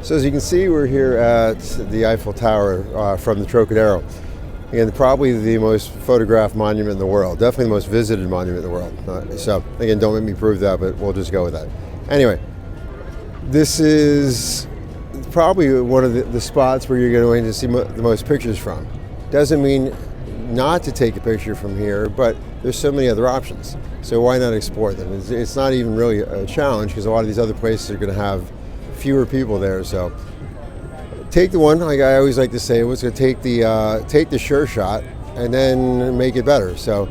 So as you can see, we're here at the Eiffel Tower from the Trocadero. Again, probably the most photographed monument in the world. Definitely the most visited monument in the world. So again, don't make me prove that, but we'll just go with that. Anyway, this is probably one of the spots where you're going to see the most pictures from. Doesn't mean not to take a picture from here, but there's so many other options. So why not explore them? It's not even really a challenge because a lot of these other places are going to have fewer people there. So take the one, like I always like to say, was going to take the sure shot and then make it better. So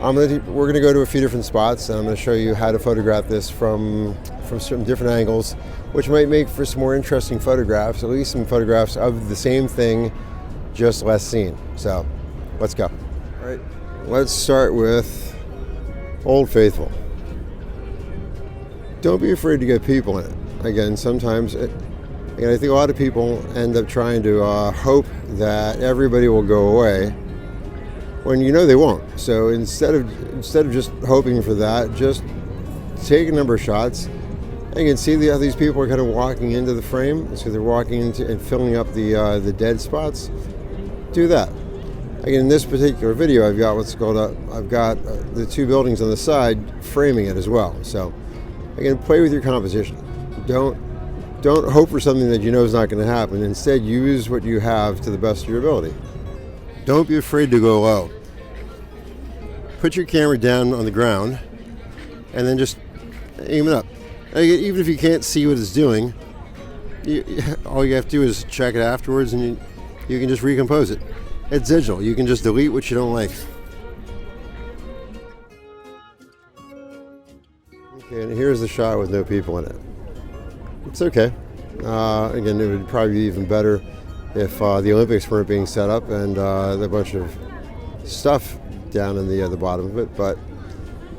we're going to go to a few different spots, and I'm going to show you how to photograph this from certain different angles, which might make for some more interesting photographs, at least some photographs of the same thing, just less seen. So let's go. All right, let's start with Old Faithful. Don't be afraid to get people in it. Again, sometimes I think a lot of people end up trying to hope that everybody will go away when you know they won't. So instead of just hoping for that, just take a number of shots. And you can see how these people are kind of walking into the frame. So they're walking into and filling up the dead spots. Do that. Again, in this particular video, I've got the two buildings on the side framing it as well. So again, play with your composition. Don't hope for something that you know is not going to happen. Instead, use what you have to the best of your ability. Don't be afraid to go low. Put your camera down on the ground and then just aim it up. Even if you can't see what it's doing, all you have to do is check it afterwards, and you can just recompose it. It's digital. You can just delete what you don't like. Okay, and here's the shot with no people in it. It's okay. Again, it would probably be even better if the Olympics weren't being set up and a bunch of stuff down in the bottom of it. But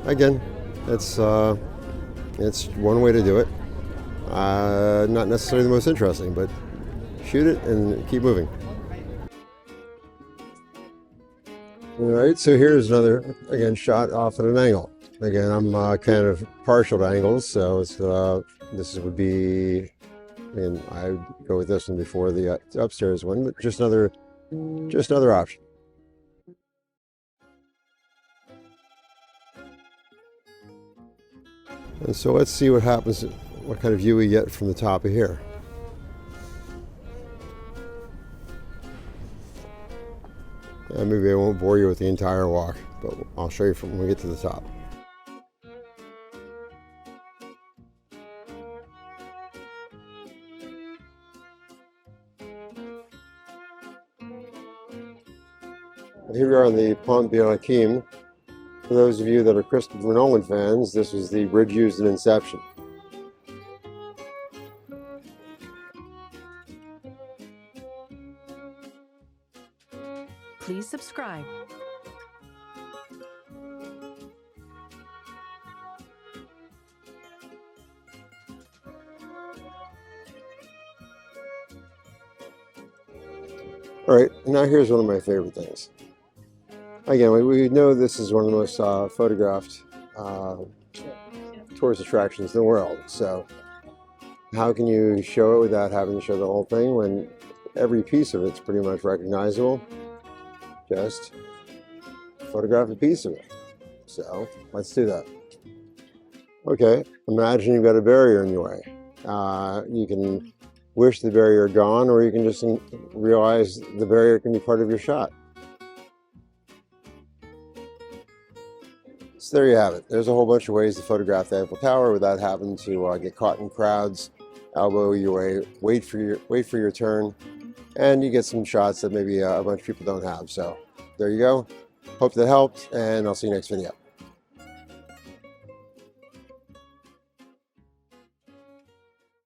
again, it's one way to do it. Not necessarily the most interesting, but shoot it and keep moving. All right, so here's another, again, shot off at an angle. Again, I'm kind of partial to angles, so this would be, and I would go with this one before the upstairs one, but just another option. And so let's see what happens, what kind of view we get from the top of here. Maybe I won't bore you with the entire walk, but I'll show you from when we get to the top. Here we are on the Pont Bianchim. For those of you that are Christopher Nolan fans, this was the bridge used in Inception. Please subscribe. All right, now here's one of my favorite things. Again, we know this is one of the most photographed tourist attractions in the world. So how can you show it without having to show the whole thing when every piece of it's pretty much recognizable? Just photograph a piece of it. So let's do that. Okay, imagine you've got a barrier in your way. You can wish the barrier gone, or you can just realize the barrier can be part of your shot. So there you have it. There's a whole bunch of ways to photograph the Eiffel Tower without having to get caught in crowds, elbow your way, wait for your turn, and you get some shots that maybe a bunch of people don't have. So there you go. Hope that helped, and I'll see you next video.